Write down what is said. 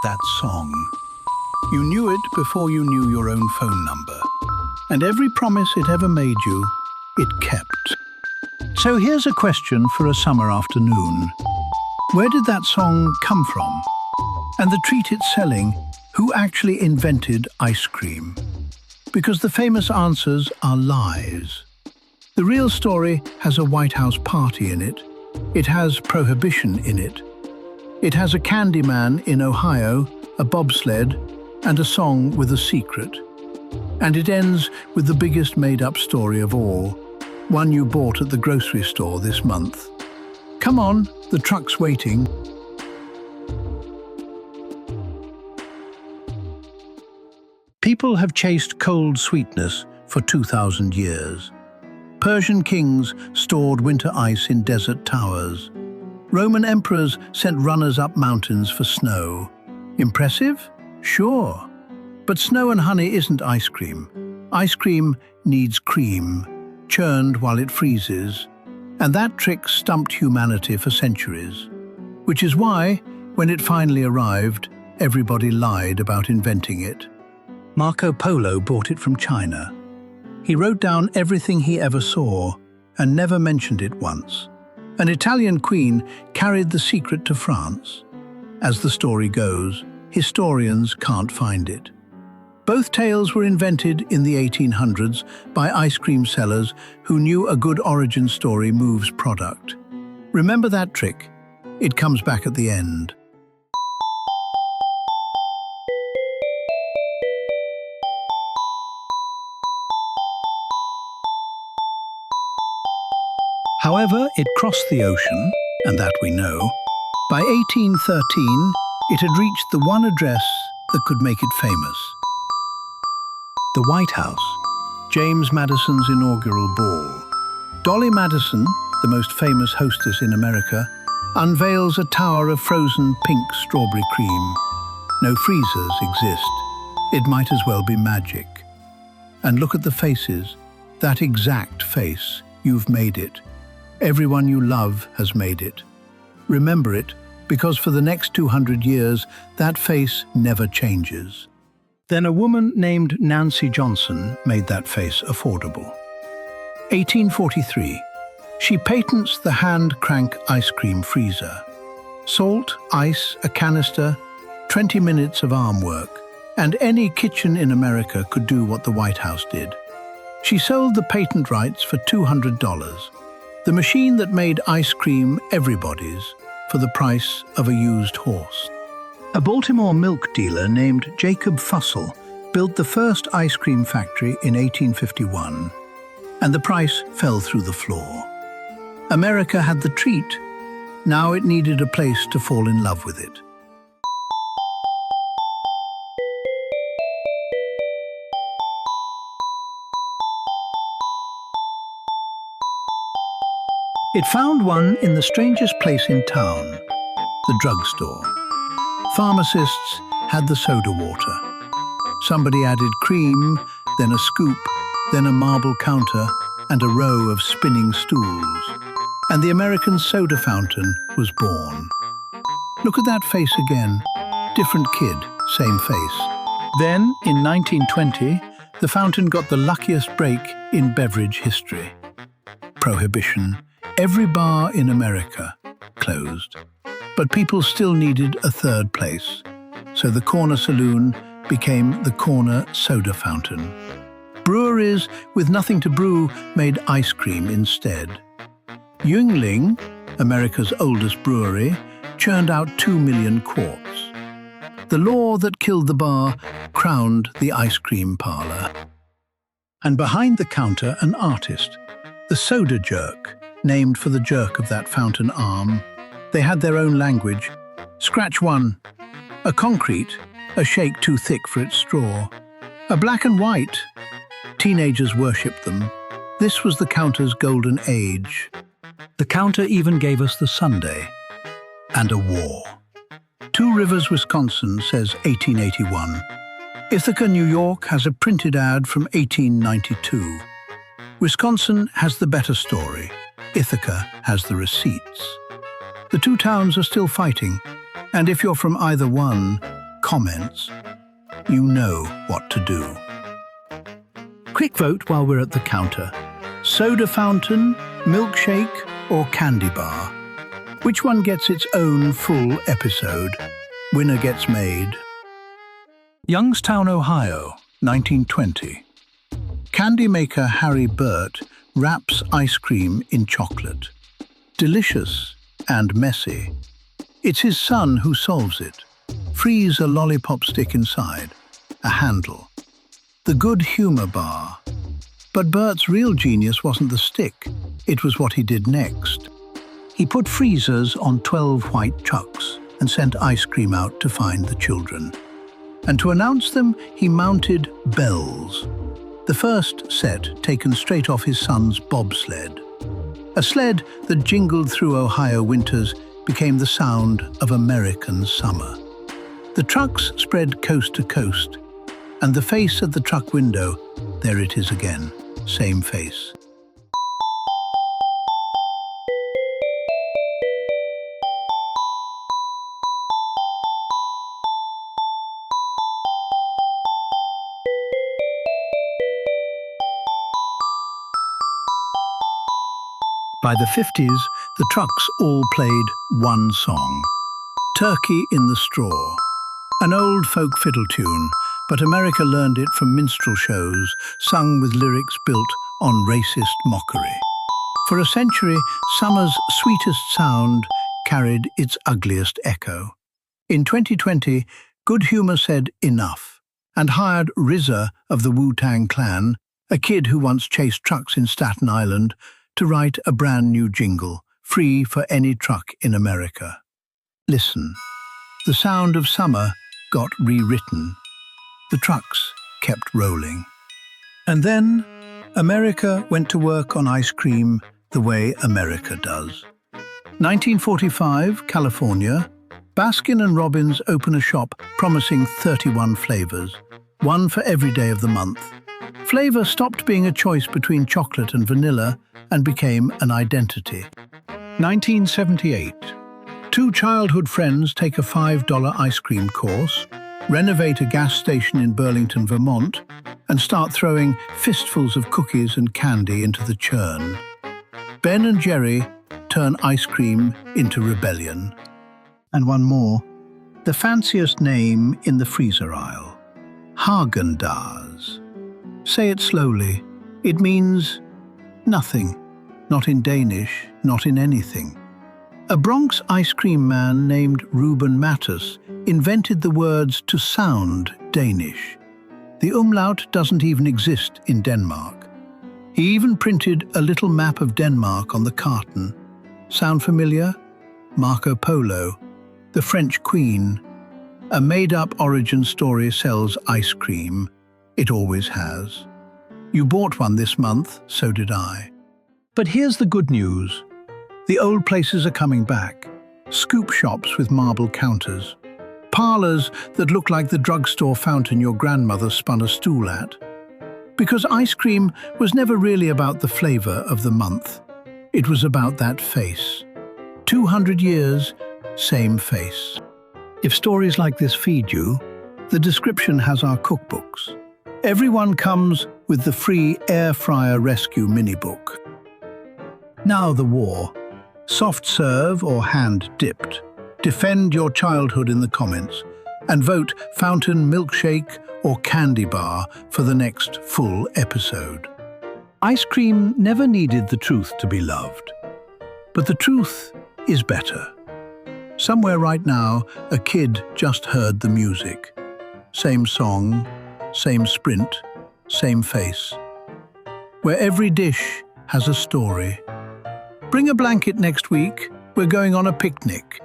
that song. You knew it before you knew your own phone number. And every promise it ever made you, it kept. So here's a question for a summer afternoon. Where did that song come from? And the treat it's selling, who actually invented ice cream? Because the famous answers are lies. The real story has a White House party in it. It has Prohibition in it. It has a candy man in Ohio, a bobsled, and a song with a secret. And it ends with the biggest made-up story of all, one you bought at the grocery store this month. Come on, the truck's waiting. People have chased cold sweetness for 2,000 years. Persian kings stored winter ice in desert towers. Roman emperors sent runners up mountains for snow. Impressive? Sure. But snow and honey isn't ice cream. Ice cream needs cream, churned while it freezes. And that trick stumped humanity for centuries. Which is why, when it finally arrived, everybody lied about inventing it. Marco Polo bought it from China. He wrote down everything he ever saw and never mentioned it once. An Italian queen carried the secret to France. As the story goes, historians can't find it. Both tales were invented in the 1800s by ice cream sellers who knew a good origin story moves product. Remember that trick? It comes back at the end. However, it crossed the ocean, and that we know. By 1813, it had reached the one address that could make it famous. The White House, James Madison's inaugural ball. Dolly Madison, the most famous hostess in America, unveils a tower of frozen pink strawberry cream. No freezers exist. It might as well be magic. And look at the faces. That exact face. You've made it. Everyone you love has made it. Remember it, because for the next 200 years, that face never changes. Then a woman named Nancy Johnson made that face affordable. 1843. She patents the hand-crank ice cream freezer. Salt, ice, a canister, 20 minutes of arm work, and any kitchen in America could do what the White House did. She sold the patent rights for $200. The machine that made ice cream everybody's for the price of a used horse. A Baltimore milk dealer named Jacob Fussell built the first ice cream factory in 1851, and the price fell through the floor. America had the treat. Now it needed a place to fall in love with it. It found one in the strangest place in town, the drugstore. Pharmacists had the soda water. Somebody added cream, then a scoop, then a marble counter, and a row of spinning stools. And the American soda fountain was born. Look at that face again. Different kid, same face. Then, in 1920, the fountain got the luckiest break in beverage history. Prohibition. Every bar in America closed. But people still needed a third place. So the corner saloon became the corner soda fountain. Breweries with nothing to brew made ice cream instead. Yuengling, America's oldest brewery, churned out 2 million quarts. The law that killed the bar crowned the ice cream parlor. And behind the counter, an artist, the soda jerk, named for the jerk of that fountain arm. They had their own language. Scratch one. A concrete, a shake too thick for its straw. A black and white. Teenagers worshipped them. This was the counter's golden age. The counter even gave us the Sundae. And a war. Two Rivers, Wisconsin, says 1881. Ithaca, New York, has a printed ad from 1892. Wisconsin has the better story. Ithaca has the receipts. The two towns are still fighting, and if you're from either one, comments, you know what to do. Quick vote while we're at the counter. Soda fountain, milkshake, or candy bar? Which one gets its own full episode? Winner gets made. Youngstown, Ohio, 1920. Candy maker Harry Burt wraps ice cream in chocolate. Delicious and messy. It's his son who solves it. Freeze a lollipop stick inside. A handle. The good humor bar. But Bert's real genius wasn't the stick. It was what he did next. He put freezers on 12 white trucks and sent ice cream out to find the children. And to announce them, he mounted bells. The first set taken straight off his son's bobsled. A sled that jingled through Ohio winters became the sound of American summer. The trucks spread coast to coast, and the face at the truck window, there it is again, same face. By the 50s, the trucks all played one song, Turkey in the Straw, an old folk fiddle tune, but America learned it from minstrel shows, sung with lyrics built on racist mockery. For a century, summer's sweetest sound carried its ugliest echo. In 2020, Good Humor said enough and hired RZA of the Wu-Tang Clan, a kid who once chased trucks in Staten Island, to write a brand new jingle, free for any truck in America. Listen, the sound of summer got rewritten. The trucks kept rolling. And then America went to work on ice cream the way America does. 1945, California, Baskin and Robbins open a shop promising 31 flavors, one for every day of the month. Flavor stopped being a choice between chocolate and vanilla and became an identity. 1978. Two childhood friends take a $5 ice cream course, renovate a gas station in Burlington, Vermont, and start throwing fistfuls of cookies and candy into the churn. Ben and Jerry turn ice cream into rebellion. And one more, the fanciest name in the freezer aisle, Häagen-Dazs. Say it slowly. It means nothing. Not in Danish, not in anything. A Bronx ice cream man named Ruben Mattis invented the words to sound Danish. The umlaut doesn't even exist in Denmark. He even printed a little map of Denmark on the carton. Sound familiar? Marco Polo, the French Queen. A made-up origin story sells ice cream. It always has. You bought one this month, so did I. But here's the good news. The old places are coming back. Scoop shops with marble counters. Parlors that look like the drugstore fountain your grandmother spun a stool at. Because ice cream was never really about the flavor of the month. It was about that face. 200 years, same face. If stories like this feed you, the description has our cookbooks. Everyone comes with the free Air Fryer Rescue mini-book. Now the war. Soft serve or hand-dipped. Defend your childhood in the comments and vote fountain, milkshake or candy bar for the next full episode. Ice cream never needed the truth to be loved. But the truth is better. Somewhere right now, a kid just heard the music. Same song, same sprint, same face. Where every dish has a story. Bring a blanket next week. We're going on a picnic.